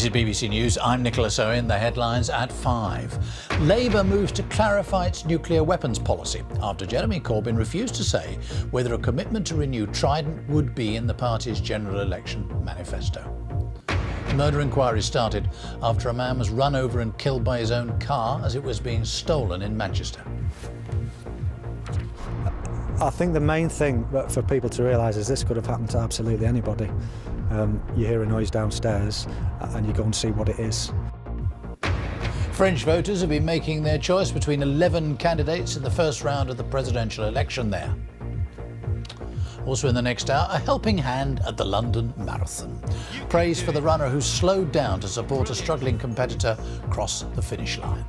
This is BBC News. I'm Nicholas Owen. The headlines at 5. Labour moves to clarify its nuclear weapons policy after Jeremy Corbyn refused to say whether a commitment to renew Trident would be in the party's general election manifesto. The murder inquiry started after a man was run over and killed by his own car as it was being stolen in Manchester. I think the main thing for people to realise is this could have happened to absolutely anybody. You hear a noise downstairs and you go and see what it is. French voters have been making their choice between 11 candidates in the first round of the presidential election there. Also in the next hour, a helping hand at the London Marathon. Praise for the runner who slowed down to support a struggling competitor cross the finish line.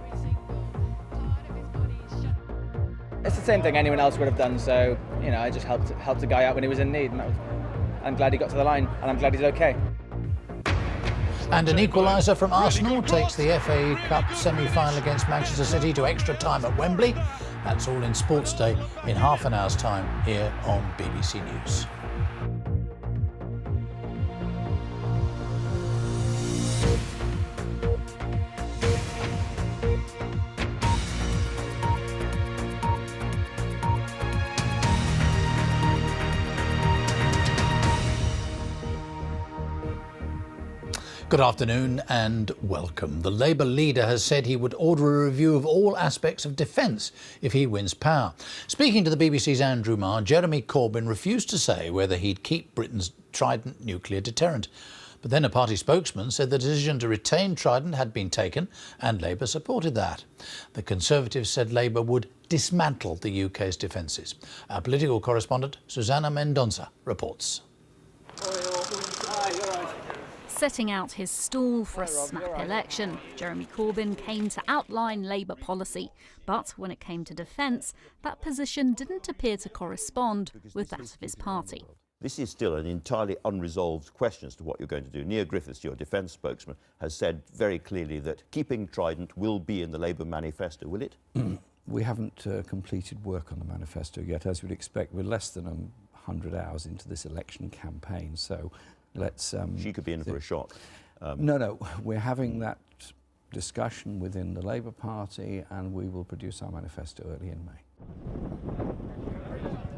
It's the same thing anyone else would have done, so, I just helped a guy out when he was in need. And I'm glad he got to the line, and I'm glad he's okay. And an equaliser from Arsenal takes the FA Cup semi-final against Manchester City to extra time at Wembley. That's all in Sports Day in half an hour's time here on BBC News. Good afternoon and welcome. The Labour leader has said he would order a review of all aspects of defence if he wins power. Speaking to the BBC's Andrew Marr, Jeremy Corbyn refused to say whether he'd keep Britain's Trident nuclear deterrent. But then a party spokesman said the decision to retain Trident had been taken and Labour supported that. The Conservatives said Labour would dismantle the UK's defences. Our political correspondent Susana Mendonça reports. Setting out his stall for a snap election, Jeremy Corbyn came to outline Labour policy. But when it came to defence, that position didn't appear to correspond with that of his party. This is still an entirely unresolved question as to what you're going to do. Neil Griffiths, your defence spokesman, has said very clearly that keeping Trident will be in the Labour manifesto, will it? We haven't completed work on the manifesto yet. As you'd expect, we're less than 100 hours into this election campaign, so let's... She could be in for a shock. No, we're having that discussion within the Labour Party and we will produce our manifesto early in May.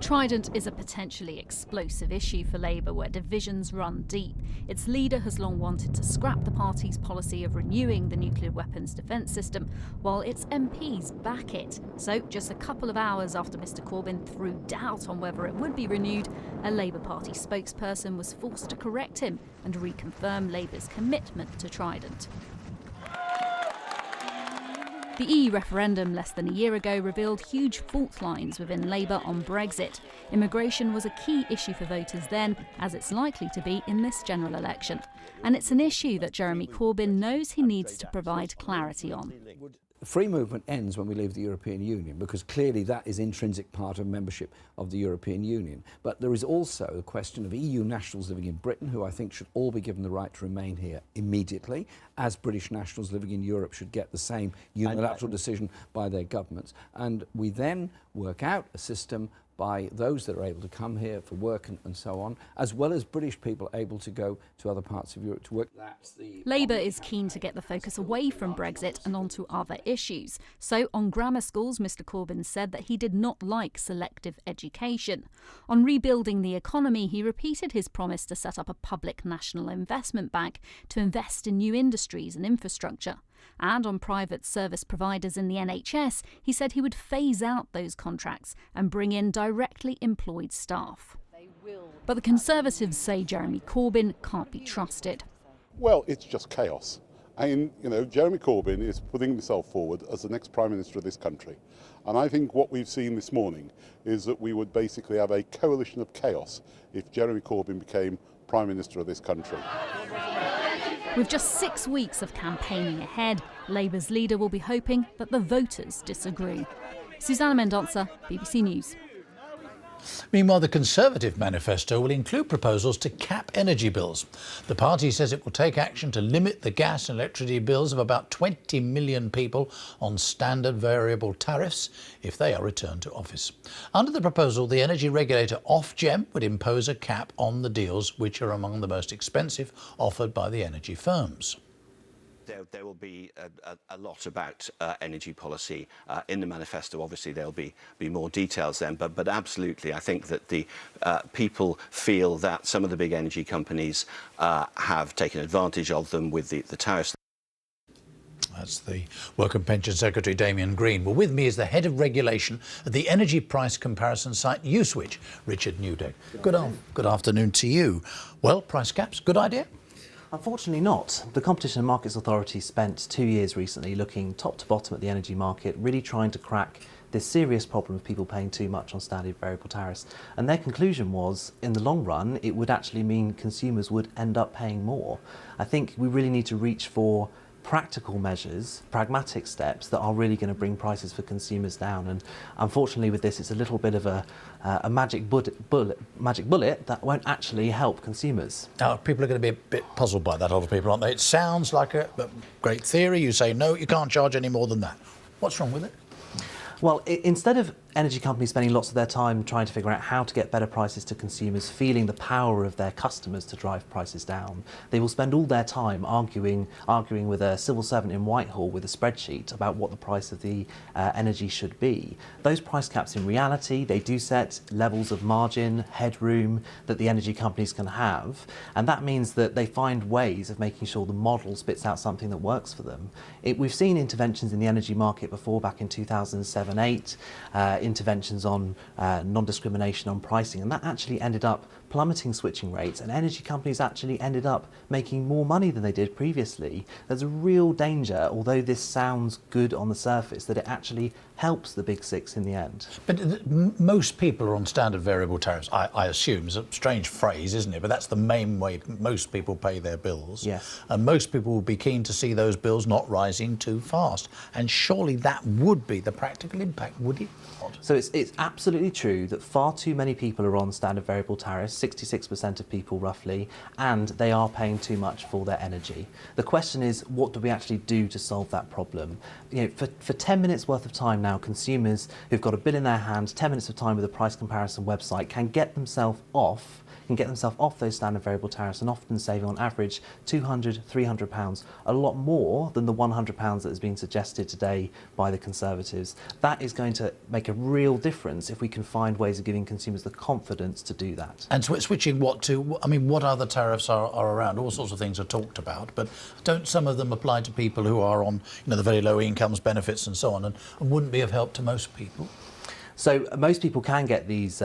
Trident is a potentially explosive issue for Labour where divisions run deep. Its leader has long wanted to scrap the party's policy of renewing the nuclear weapons defence system, while its MPs back it. So just a couple of hours after Mr Corbyn threw doubt on whether it would be renewed, a Labour Party spokesperson was forced to correct him and reconfirm Labour's commitment to Trident. The EU referendum less than a year ago revealed huge fault lines within Labour on Brexit. Immigration was a key issue for voters then, as it's likely to be in this general election. And it's an issue that Jeremy Corbyn knows he needs to provide clarity on. Free movement ends when we leave the European Union, because clearly that is intrinsic part of membership of the European Union. But there is also the question of EU nationals living in Britain, who I think should all be given the right to remain here immediately, as British nationals living in Europe should get the same unilateral decision by their governments. And we then work out a system by those that are able to come here for work and so on, as well as British people able to go to other parts of Europe to work. Labour is keen to get the focus away from Brexit and onto other issues. So on grammar schools, Mr Corbyn said that he did not like selective education. On rebuilding the economy, he repeated his promise to set up a public national investment bank to invest in new industries and infrastructure. And on private service providers in the NHS, he said he would phase out those contracts and bring in directly employed staff. But the Conservatives say Jeremy Corbyn can't be trusted. Well, it's just chaos. And, Jeremy Corbyn is putting himself forward as the next Prime Minister of this country. And I think what we've seen this morning is that we would basically have a coalition of chaos if Jeremy Corbyn became Prime Minister of this country. With just 6 weeks of campaigning ahead, Labour's leader will be hoping that the voters disagree. Susana Mendonça, BBC News. Meanwhile, the Conservative manifesto will include proposals to cap energy bills. The party says it will take action to limit the gas and electricity bills of about 20 million people on standard variable tariffs if they are returned to office. Under the proposal, the energy regulator Ofgem would impose a cap on the deals which are among the most expensive offered by the energy firms. There will be a lot about energy policy in the manifesto. Obviously, there'll be more details then, but absolutely, I think that the people feel that some of the big energy companies have taken advantage of them with the tariffs. That's the Work and Pension Secretary, Damien Green. Well, with me is the head of regulation at the energy price comparison site Uswitch, Richard Newdeck. Good afternoon to you. Well, price caps, good idea? Unfortunately not. The Competition and Markets Authority spent 2 years recently looking top to bottom at the energy market, really trying to crack this serious problem of people paying too much on standard variable tariffs. And their conclusion was, in the long run, it would actually mean consumers would end up paying more. I think we really need to reach for practical measures, pragmatic steps that are really going to bring prices for consumers down. And unfortunately with this, it's a little bit of a magic bullet that won't actually help consumers. Now, people are going to be a bit puzzled by that, a lot of people, aren't they? It sounds like a great theory. You say, no, you can't charge any more than that. What's wrong with it? Well, instead of energy companies spending lots of their time trying to figure out how to get better prices to consumers, feeling the power of their customers to drive prices down, they will spend all their time arguing with a civil servant in Whitehall with a spreadsheet about what the price of the energy should be. Those price caps, in reality, they do set levels of margin, headroom that the energy companies can have, and that means that they find ways of making sure the model spits out something that works for them. We've seen interventions in the energy market before, back in 2007-8, interventions on non-discrimination on pricing, and that actually ended up plummeting switching rates, and energy companies actually ended up making more money than they did previously. There's a real danger, although this sounds good on the surface, that it actually helps the big six in the end. But most people are on standard variable tariffs, I assume. It's a strange phrase, isn't it? But that's the main way most people pay their bills. Yes. And most people will be keen to see those bills not rising too fast. And surely that would be the practical impact, would it not? So it's absolutely true that far too many people are on standard variable tariffs, 66% of people roughly, and they are paying too much for their energy. The question is, what do we actually do to solve that problem? You know, for 10 minutes worth of time now, consumers who've got a bill in their hand, 10 minutes of time with a price comparison website can get themselves off those standard variable tariffs, and often saving on average £200, £300, a lot more than the £100 that has been suggested today by the Conservatives. That is going to make a real difference if we can find ways of giving consumers the confidence to do that. And switching what to? I mean, what other tariffs are around? All sorts of things are talked about, but don't some of them apply to people who are on, the very low incomes, benefits and so on, and wouldn't be of help to most people? So most people can get these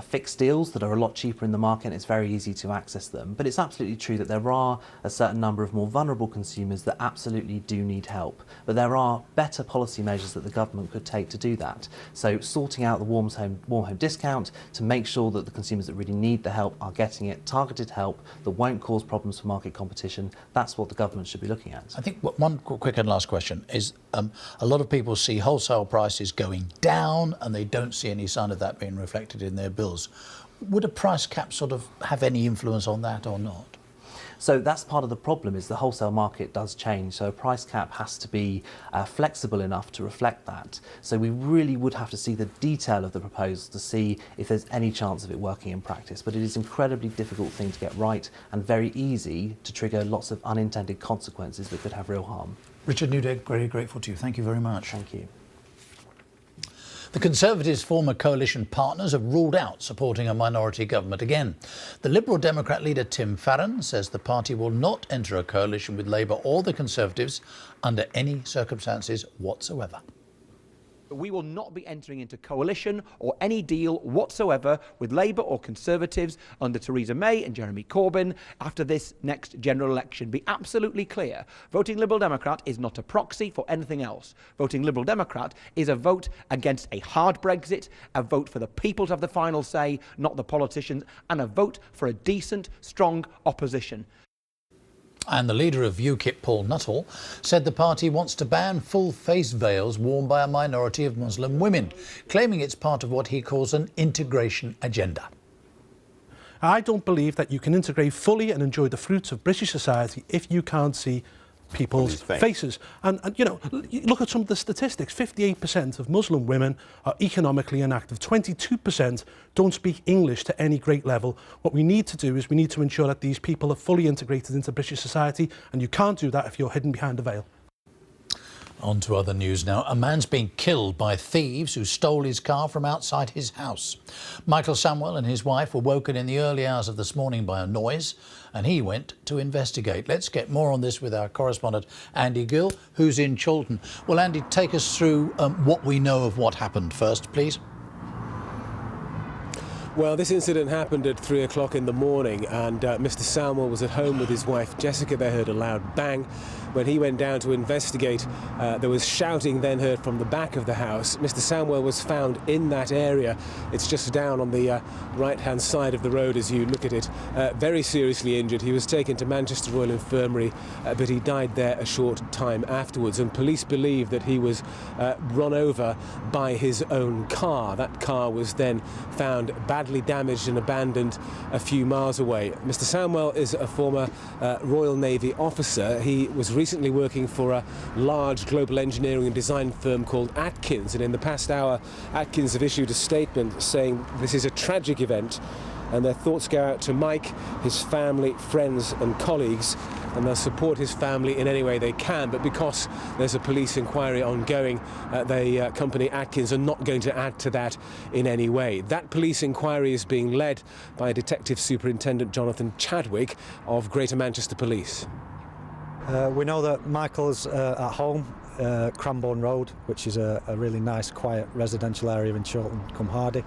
fixed deals that are a lot cheaper in the market, and it's very easy to access them. But it's absolutely true that there are a certain number of more vulnerable consumers that absolutely do need help. But there are better policy measures that the government could take to do that. So sorting out the warm home discount to make sure that the consumers that really need the help are getting it, targeted help that won't cause problems for market competition. That's what the government should be looking at. I think one quick and last question is, a lot of people see wholesale prices going down and they don't see any sign of that being reflected in their bills. Would a price cap sort of have any influence on that or not? So that's part of the problem, is the wholesale market does change. So a price cap has to be flexible enough to reflect that. So we really would have to see the detail of the proposal to see if there's any chance of it working in practice. But it is an incredibly difficult thing to get right, and very easy to trigger lots of unintended consequences that could have real harm. Richard Newdeck, very grateful to you. Thank you very much. Thank you. The Conservatives' former coalition partners have ruled out supporting a minority government again. The Liberal Democrat leader Tim Farron says the party will not enter a coalition with Labour or the Conservatives under any circumstances whatsoever. We will not be entering into coalition or any deal whatsoever with Labour or Conservatives under Theresa May and Jeremy Corbyn after this next general election. Be absolutely clear. Voting Liberal Democrat is not a proxy for anything else. Voting Liberal Democrat is a vote against a hard Brexit, a vote for the people to have the final say, not the politicians, and a vote for a decent, strong opposition. And the leader of UKIP, Paul Nuttall, said the party wants to ban full-face veils worn by a minority of Muslim women, claiming it's part of what he calls an integration agenda. I don't believe that you can integrate fully and enjoy the fruits of British society if you can't see people's faces. And, you know, look at some of the statistics. 58% of Muslim women are economically inactive. 22% don't speak English to any great level. What we need to do is we need to ensure that these people are fully integrated into British society, and you can't do that if you're hidden behind a veil. On to other news now. A man's been killed by thieves who stole his car from outside his house. Michael Samwell and his wife were woken in the early hours of this morning by a noise, and he went to investigate. Let's get more on this with our correspondent Andy Gill, who's in Chorlton. Well, Andy, take us through what we know of what happened first, please. Well, this incident happened at 3 o'clock in the morning, and Mr. Samwell was at home with his wife Jessica. They heard a loud bang. When he went down to investigate, there was shouting then heard from the back of the house. Mr. Samwell was found in that area. It's just down on the right-hand side of the road as you look at it, very seriously injured. He was taken to Manchester Royal Infirmary, but he died there a short time afterwards, and police believe that he was run over by his own car. That car was then found badly damaged and abandoned a few miles away. Mr. Samwell is a former Royal Navy officer. He was recently working for a large global engineering and design firm called Atkins, and in the past hour Atkins have issued a statement saying this is a tragic event, and their thoughts go out to Mike, his family, friends and colleagues, and they'll support his family in any way they can. But because there's a police inquiry ongoing, the company Atkins are not going to add to that in any way. That police inquiry is being led by Detective Superintendent Jonathan Chadwick of Greater Manchester Police. We know that Michael's at home, Cranbourne Road, which is a really nice, quiet residential area in Chorlton, cum Hardy.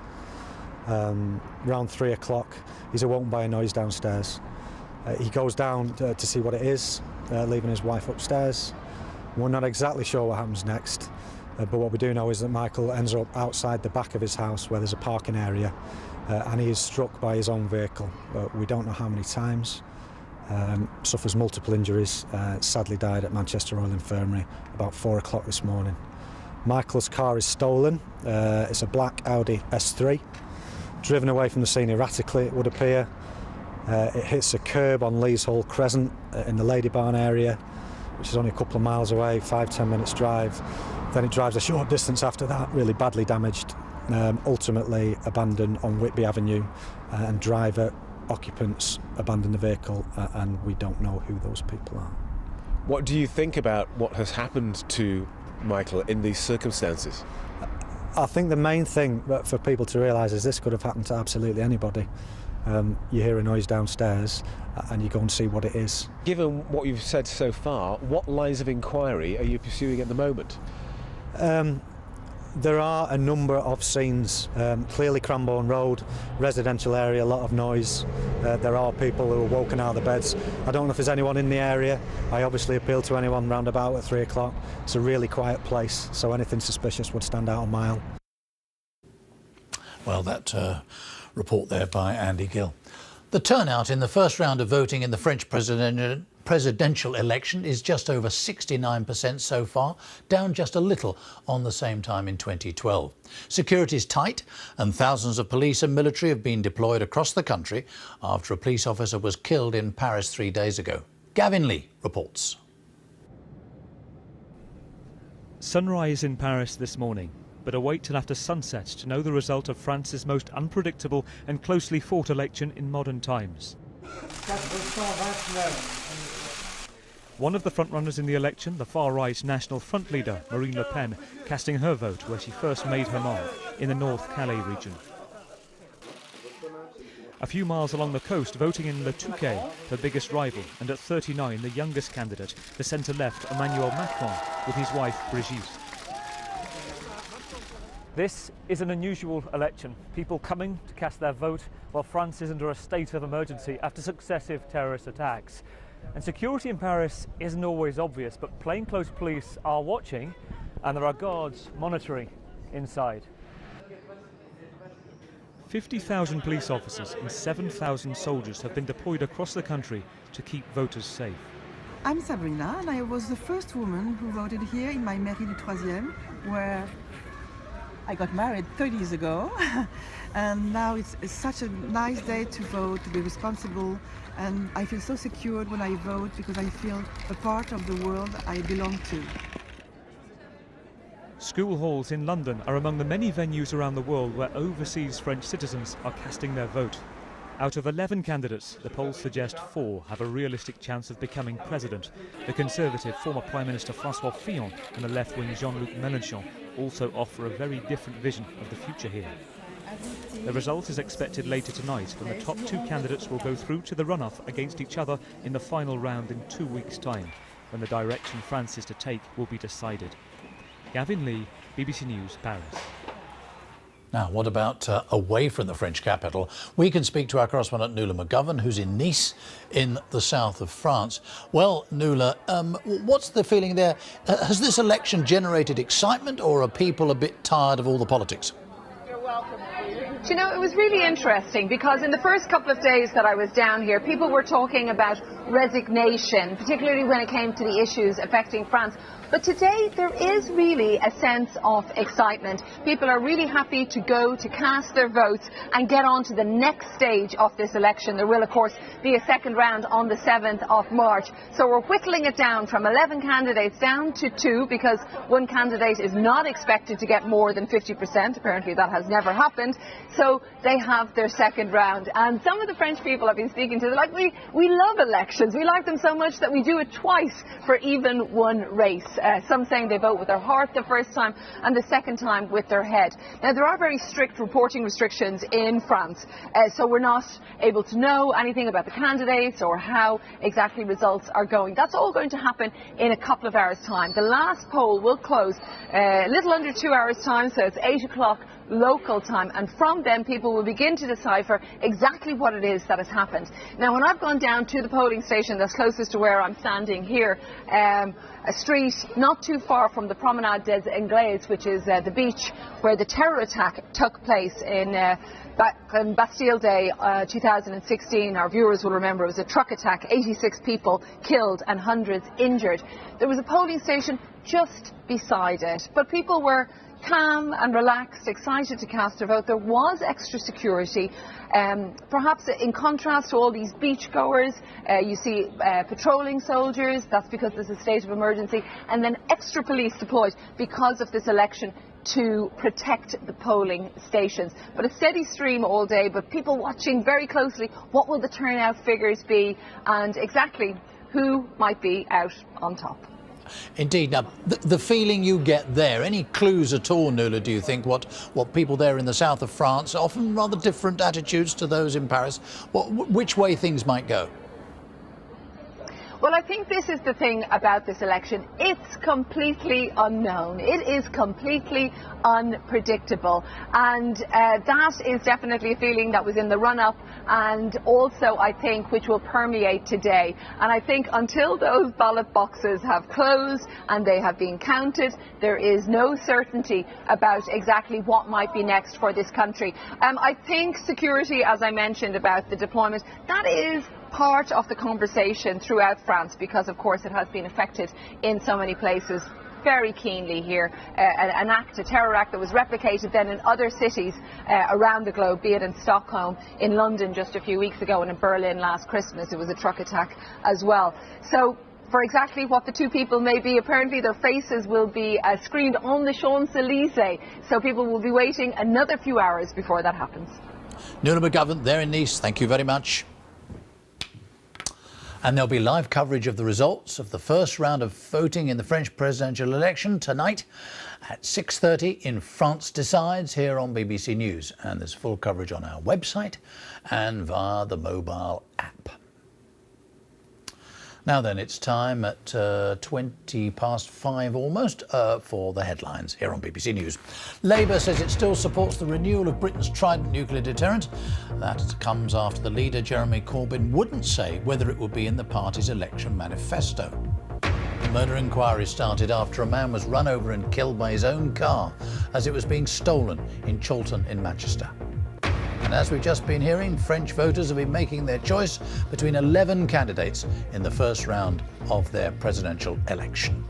Around 3 o'clock, he's awoken by a noise downstairs. He goes down to see what it is, leaving his wife upstairs. We're not exactly sure what happens next, but what we do know is that Michael ends up outside the back of his house where there's a parking area, and he is struck by his own vehicle. We don't know how many times. Suffers multiple injuries, sadly died at Manchester Royal Infirmary about 4 o'clock this morning. Michael's car is stolen. It's a black Audi S3, driven away from the scene erratically, it would appear. It hits a curb on Lees Hall Crescent in the Lady Barn area, which is only a couple of miles away, 5-10 minutes drive. Then it drives a short distance after that, really badly damaged, ultimately abandoned on Whitby Avenue, and driver occupants abandoned the vehicle, and we don't know who those people are. What do you think about what has happened to Michael in these circumstances? I think the main thing for people to realise is this could have happened to absolutely anybody. You hear a noise downstairs and you go and see what it is. Given what you've said so far, what lines of inquiry are you pursuing at the moment? There are a number of scenes. Clearly Cranbourne Road, residential area, a lot of noise. There are people who are woken out of the beds. I don't know if there's anyone in the area. I obviously appeal to anyone round about at 3 o'clock. It's a really quiet place, so anything suspicious would stand out a mile. Well, that report there by Andy Gill. The turnout in the first round of voting in the French presidential election is just over 69% so far, down just a little on the same time in 2012. Security is tight and thousands of police and military have been deployed across the country after a police officer was killed in Paris 3 days ago. Gavin Lee reports. Sunrise in Paris this morning, but a wait till after sunset to know the result of France's most unpredictable and closely fought election in modern times. One of the frontrunners in the election, the far-right National Front leader, Marine Le Pen, casting her vote where she first made her mark, in the North Calais region. A few miles along the coast, voting in Le Touquet, her biggest rival, and at 39, the youngest candidate, the centre-left Emmanuel Macron, with his wife Brigitte. This is an unusual election. People coming to cast their vote while France is under a state of emergency after successive terrorist attacks. And security in Paris isn't always obvious, but plainclothes police are watching and there are guards monitoring inside. 50,000 police officers and 7,000 soldiers have been deployed across the country to keep voters safe. I'm Sabrina and I was the first woman who voted here in my mairie du 3e, where I got married 30 years ago, and now it's such a nice day to vote, to be responsible, and I feel so secured when I vote because I feel a part of the world I belong to. School halls in London are among the many venues around the world where overseas French citizens are casting their vote. Out of 11 candidates, the polls suggest 4 have a realistic chance of becoming president. The Conservative former Prime Minister François Fillon and the left-wing Jean-Luc Mélenchon also offer a very different vision of the future here. The result is expected later tonight, when the top 2 candidates will go through to the runoff against each other in the final round in 2 weeks' time, when the direction France is to take will be decided. Gavin Lee, BBC News, Paris. Now, what about away from the French capital? We can speak to our correspondent Nuala McGovern, who's in Nice, in the south of France. Well, Nuala, what's the feeling there? Has this election generated excitement, or are people a bit tired of all the politics? Do you know, it was really interesting because in the first couple of days that I was down here, people were talking about resignation, particularly when it came to the issues affecting France. But today there is really a sense of excitement. People are really happy to go to cast their votes and get on to the next stage of this election. There will, of course, be a second round on the 7th of March. So we're whittling it down from 11 candidates down to 2 because one candidate is not expected to get more than 50%. Apparently that has never happened. So they have their second round. And some of the French people I've been speaking to, they're like, we love elections. We like them so much that we do it twice for even one race. Some saying they vote with their heart the first time and the second time with their head. Now, there are very strict reporting restrictions in France, so we're not able to know anything about the candidates or how exactly results are going. That's all going to happen in a couple of hours' time. The last poll will close a little under 2 hours' time, so it's 8 o'clock local time, and from then people will begin to decipher exactly what it is that has happened. Now, when I've gone down to the polling station that's closest to where I'm standing here, a street not too far from the Promenade des Anglais, which is the beach where the terror attack took place in Bastille Day 2016. Our viewers will remember it was a truck attack, 86 people killed and hundreds injured. There was a polling station just beside it, but people were calm and relaxed, excited to cast their vote. There was extra security, perhaps in contrast to all these beachgoers. You see patrolling soldiers, that's because there's a state of emergency, and then extra police deployed because of this election to protect the polling stations. But a steady stream all day, but people watching very closely what will the turnout figures be and exactly who might be out on top. Indeed. Now, the feeling you get there, any clues at all, Nuala, do you think, what people there in the south of France, often rather different attitudes to those in Paris, which way things might go? Well, I think this is the thing about this election. It's completely unknown. It is completely unpredictable. And that is definitely a feeling that was in the run-up and also, I think, which will permeate today. And I think until those ballot boxes have closed and they have been counted, there is no certainty about exactly what might be next for this country. I think security, as I mentioned about the deployment, that is part of the conversation throughout France because, of course, it has been affected in so many places very keenly here. A terror act that was replicated then in other cities around the globe, be it in Stockholm, in London just a few weeks ago, and in Berlin last Christmas. It was a truck attack as well. So for exactly what the two people may be, apparently their faces will be screened on the Champs-Élysées. So people will be waiting another few hours before that happens. Nuala McGovern there in Nice, thank you very much. And there'll be live coverage of the results of the first round of voting in the French presidential election tonight at 6:30 in France Decides here on BBC News. And there's full coverage on our website and via the mobile app. Now then, it's time at 5:20 almost for the headlines here on BBC News. Labour says it still supports the renewal of Britain's Trident nuclear deterrent. That comes after the leader, Jeremy Corbyn, wouldn't say whether it would be in the party's election manifesto. The murder inquiry started after a man was run over and killed by his own car as it was being stolen in Chorlton in Manchester. And as we've just been hearing, French voters have been making their choice between 11 candidates in the first round of their presidential election.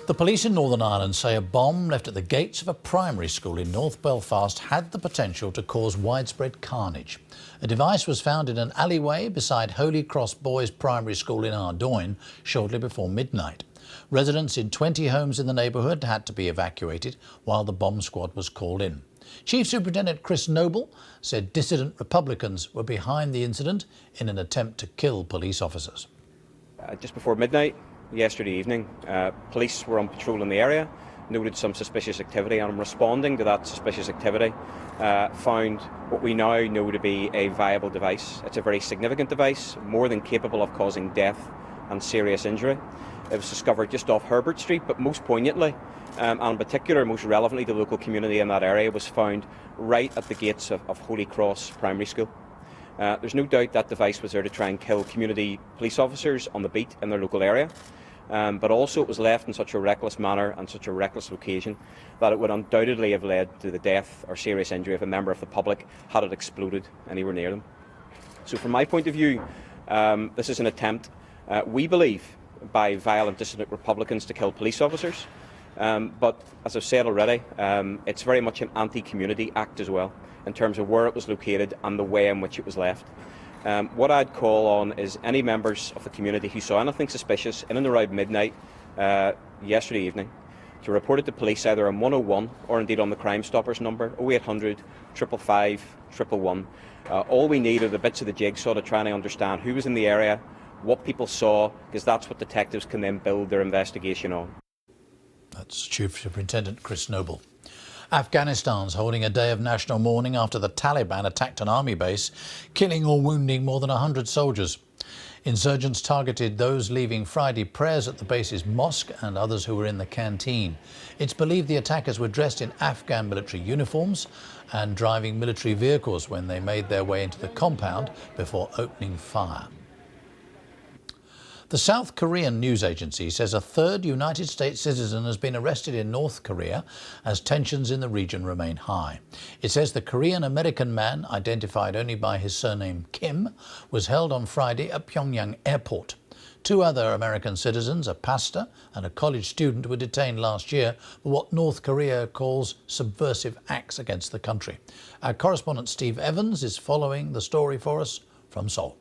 The police in Northern Ireland say a bomb left at the gates of a primary school in North Belfast had the potential to cause widespread carnage. A device was found in an alleyway beside Holy Cross Boys Primary School in Ardoyne shortly before midnight. Residents in 20 homes in the neighbourhood had to be evacuated while the bomb squad was called in. Chief Superintendent Chris Noble said dissident Republicans were behind the incident in an attempt to kill police officers. Just before midnight yesterday evening, police were on patrol in the area, noted some suspicious activity, and responding to that suspicious activity, found what we now know to be a viable device. It's a very significant device, more than capable of causing death and serious injury. It was discovered just off Herbert Street, but most poignantly, and in particular, most relevantly, the local community in that area was found right at the gates of Holy Cross Primary School. There's no doubt that device was there to try and kill community police officers on the beat in their local area, but also it was left in such a reckless manner and such a reckless location that it would undoubtedly have led to the death or serious injury of a member of the public had it exploded anywhere near them. So from my point of view, this is an attempt, we believe, by violent dissident Republicans to kill police officers. But as I've said already, it's very much an anti-community act as well, in terms of where it was located and the way in which it was left. What I'd call on is any members of the community who saw anything suspicious in and around midnight yesterday evening to report it to police either on 101 or indeed on the Crime Stoppers number 0800 555 111. All we need are the bits of the jigsaw to try and understand who was in the area, what people saw, because that's what detectives can then build their investigation on. That's Chief Superintendent Chris Noble. Afghanistan's holding a day of national mourning after the Taliban attacked an army base, killing or wounding more than 100 soldiers. Insurgents targeted those leaving Friday prayers at the base's mosque and others who were in the canteen. It's believed the attackers were dressed in Afghan military uniforms and driving military vehicles when they made their way into the compound before opening fire. The South Korean news agency says a third United States citizen has been arrested in North Korea as tensions in the region remain high. It says the Korean-American man, identified only by his surname Kim, was held on Friday at Pyongyang airport. Two other American citizens, a pastor and a college student, were detained last year for what North Korea calls subversive acts against the country. Our correspondent Steve Evans is following the story for us from Seoul.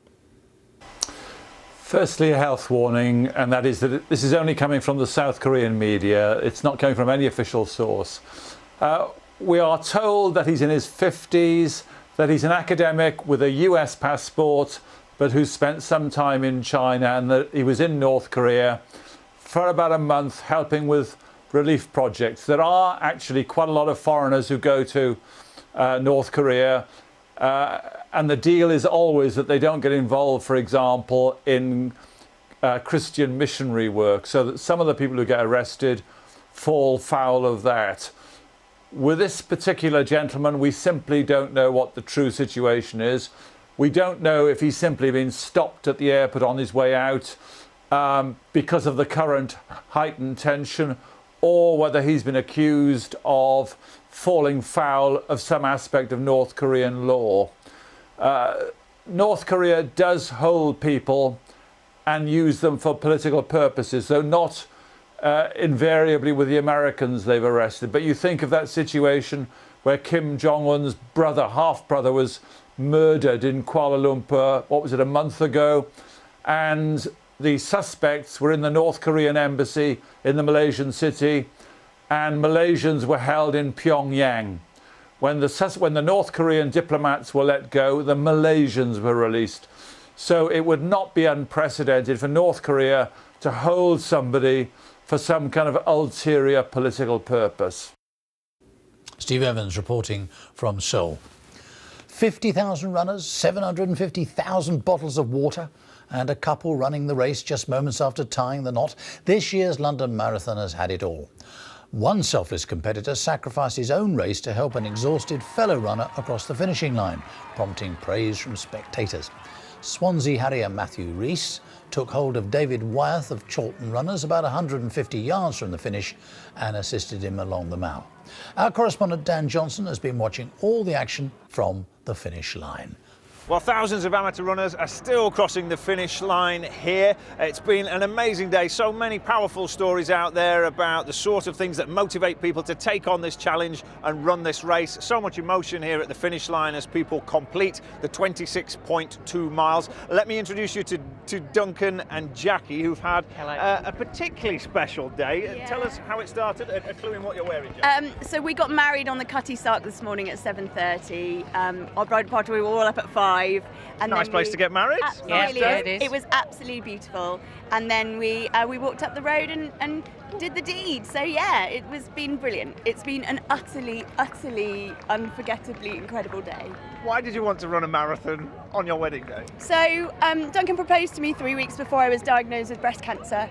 Firstly, a health warning, and that is that this is only coming from the South Korean media. It's not coming from any official source. We are told that he's in his 50s, that he's an academic with a US passport, but who spent some time in China, and that he was in North Korea for about a month helping with relief projects. There are actually quite a lot of foreigners who go to North Korea. And the deal is always that they don't get involved, for example, in Christian missionary work, so that some of the people who get arrested fall foul of that. With this particular gentleman, we simply don't know what the true situation is. We don't know if he's simply been stopped at the airport on his way out because of the current heightened tension, or whether he's been accused of falling foul of some aspect of North Korean law. North Korea does hold people and use them for political purposes, though not invariably with the Americans they've arrested. But you think of that situation where Kim Jong-un's brother, half-brother, was murdered in Kuala Lumpur, what was it, a month ago? And the suspects were in the North Korean embassy in the Malaysian city, and Malaysians were held in Pyongyang. When the North Korean diplomats were let go, the Malaysians were released. So it would not be unprecedented for North Korea to hold somebody for some kind of ulterior political purpose. Steve Evans reporting from Seoul. 50,000 runners, 750,000 bottles of water, and a couple running the race just moments after tying the knot. This year's London Marathon has had it all. One selfless competitor sacrificed his own race to help an exhausted fellow runner across the finishing line, prompting praise from spectators. Swansea Harrier Matthew Rees took hold of David Wyeth of Chorlton Runners about 150 yards from the finish and assisted him along the mile. Our correspondent Dan Johnson has been watching all the action from the finish line. Well, thousands of amateur runners are still crossing the finish line here. It's been an amazing day. So many powerful stories out there about the sort of things that motivate people to take on this challenge and run this race. So much emotion here at the finish line as people complete the 26.2 miles. Let me introduce you to Duncan and Jackie, who've had a particularly special day. Yeah. Tell us how it started, a clue in what you're wearing, Jackie. So we got married on the Cutty Sark this morning at 7:30. Our bridal party, we were all up at 5. And nice place to get married. Absolutely, it is. It was absolutely beautiful. And then we walked up the road and did the deed. So yeah, it was been brilliant. It's been an utterly, unforgettably incredible day. Why did you want to run a marathon on your wedding day? So Duncan proposed to me 3 weeks before I was diagnosed with breast cancer.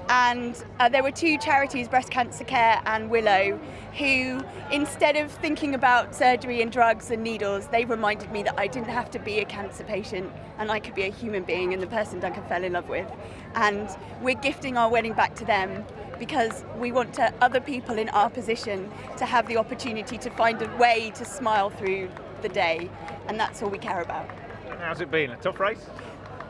And there were two charities, Breast Cancer Care and Willow, who, instead of thinking about surgery and drugs and needles, they reminded me that I didn't have to be a cancer patient and I could be a human being and the person Duncan fell in love with. And we're gifting our wedding back to them because we want other people in our position to have the opportunity to find a way to smile through the day. And that's all we care about. And how's it been? A tough race?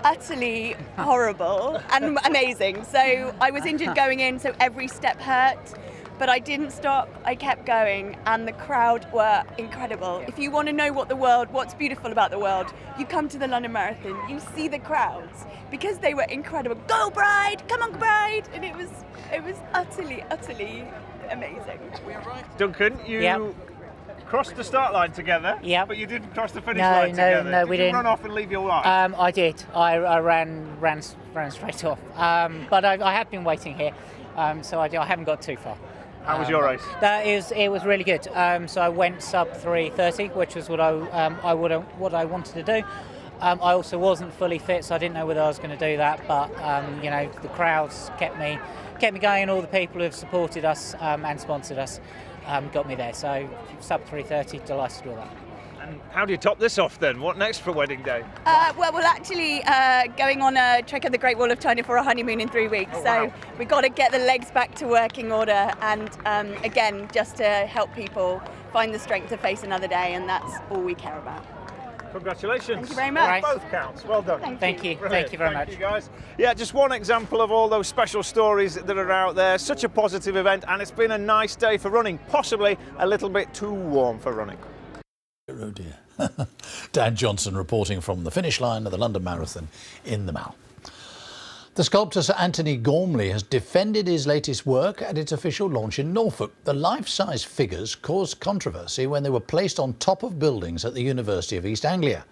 Utterly horrible and amazing. So I was injured going in, so every step hurt, but I didn't stop. I kept going, and the crowd were incredible. If you want to know what's beautiful about the world, you come to the London Marathon. You see the crowds because they were incredible. Go bride, come on bride, and it was utterly amazing. Duncan, you crossed the start line together, but you didn't cross the finish line together. No, we didn't. Did you run off and leave your wife? I did. I ran straight off. But I have been waiting here, so I haven't got too far. How was your race? It was really good. So I went sub 3:30, which was what I wanted to do. I also wasn't fully fit, so I didn't know whether I was going to do that. But the crowds kept me going. All the people who have supported us and sponsored us got me there. So sub 3:30, delighted with that. And how do you top this off then? What next for wedding day? Well, we're actually going on a trek of the Great Wall of China for a honeymoon in 3 weeks. So we've got to get the legs back to working order, and again, just to help people find the strength to face another day, and that's all we care about. Congratulations. Thank you very much. Both counts. Well done. Thank you. Brilliant. Thank you very much. Thank you, guys. Yeah, just one example of all those special stories that are out there. Such a positive event, and it's been a nice day for running. Possibly a little bit too warm for running. Oh dear. Dan Johnson reporting from the finish line of the London Marathon in the Mall. The sculptor Sir Anthony Gormley has defended his latest work at its official launch in Norfolk. The life-size figures caused controversy when they were placed on top of buildings at the University of East Anglia.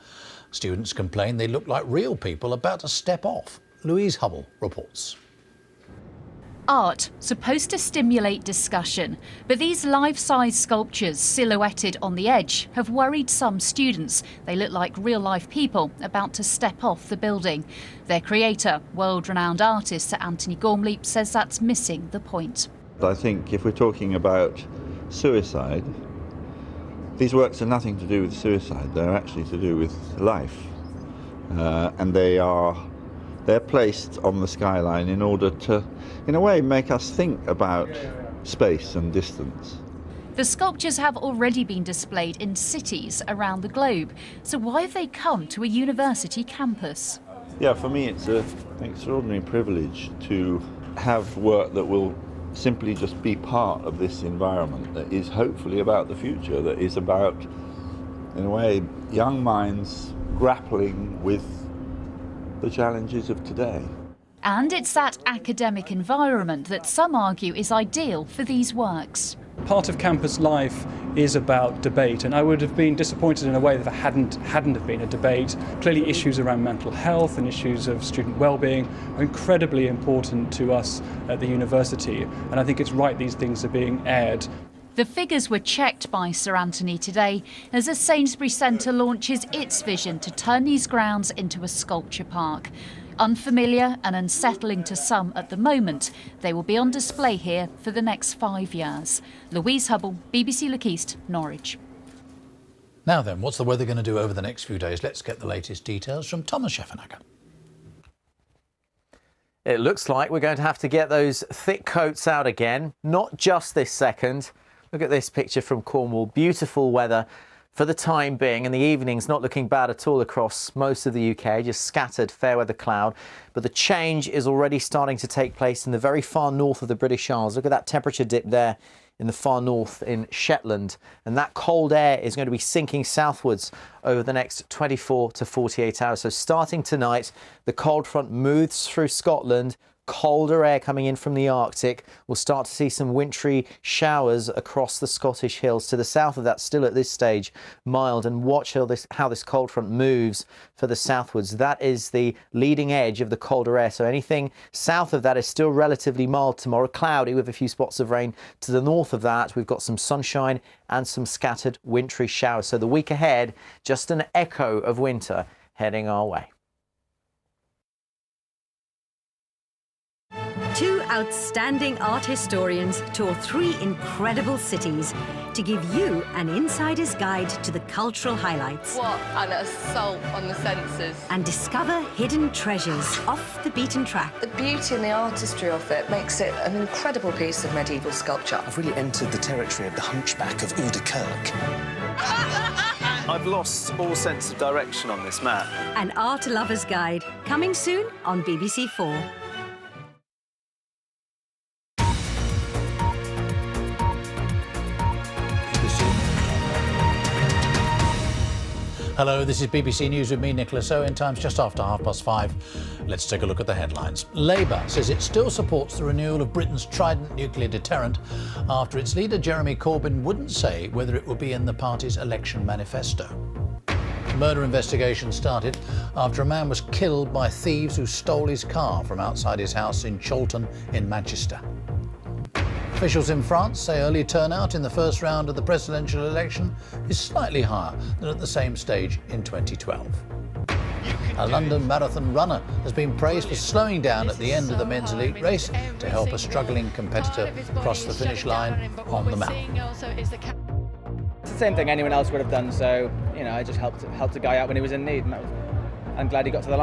Students complained they looked like real people about to step off. Louise Hubble reports. Art, supposed to stimulate discussion, but these life-size sculptures silhouetted on the edge have worried some students. They look like real-life people about to step off the building. Their creator, world-renowned artist Sir Anthony Gormley, says that's missing the point. I think if we're talking about suicide, these works are nothing to do with suicide. They're actually to do with life, and they're placed on the skyline in order to, in a way, make us think about space and distance. The sculptures have already been displayed in cities around the globe, so why have they come to a university campus? Yeah, for me it's an extraordinary privilege to have work that will simply just be part of this environment that is hopefully about the future, that is about, in a way, young minds grappling with the challenges of today. And it's that academic environment that some argue is ideal for these works. Part of campus life is about debate, and I would have been disappointed in a way that there hadn't have been a debate. Clearly issues around mental health and issues of student well-being are incredibly important to us at the university, and I think it's right these things are being aired. The figures were checked by Sir Anthony today as the Sainsbury's Centre launches its vision to turn these grounds into a sculpture park. Unfamiliar and unsettling to some at the moment, they will be on display here for the next 5 years. Louise Hubble, BBC Look East, Norwich. Now then, what's the weather going to do over the next few days? Let's get the latest details from Thomas Scheffenacker. It looks like we're going to have to get those thick coats out again, not just this second. Look at this picture from Cornwall. Beautiful weather for the time being, and the evening's not looking bad at all across most of the UK, just scattered fair weather cloud. But the change is already starting to take place in the very far north of the British Isles. Look at that temperature dip there in the far north in Shetland. And that cold air is going to be sinking southwards over the next 24 to 48 hours. So starting tonight, the cold front moves through Scotland. Colder air coming in from the Arctic. We'll start to see some wintry showers across the Scottish hills. To the south of that, still at this stage, mild. And watch how this cold front moves for the southwards. That is the leading edge of the colder air. So anything south of that is still relatively mild tomorrow. Cloudy with a few spots of rain. To the north of that, we've got some sunshine and some scattered wintry showers. So the week ahead, just an echo of winter heading our way. Two outstanding art historians tour 3 incredible cities to give you an insider's guide to the cultural highlights. What an assault on the senses. And discover hidden treasures off the beaten track. The beauty and the artistry of it makes it an incredible piece of medieval sculpture. I've really entered the territory of the hunchback of Uda Kirk. I've lost all sense of direction on this map. An art lover's guide, coming soon on BBC 4. Hello, this is BBC News with me, Nicholas Owen. Time's just after 5:30. Let's take a look at the headlines. Labour says it still supports the renewal of Britain's Trident nuclear deterrent after its leader Jeremy Corbyn wouldn't say whether it will be in the party's election manifesto. A murder investigation started after a man was killed by thieves who stole his car from outside his house in Chorlton in Manchester. Officials in France say early turnout in the first round of the presidential election is slightly higher than at the same stage in 2012. A London marathon runner has been praised for slowing down at the end of the men's elite race to help a struggling competitor cross the finish line on the mountain. It's the same thing anyone else would have done, so, you know, I just helped a guy out when he was in need, and I'm glad he got to the line.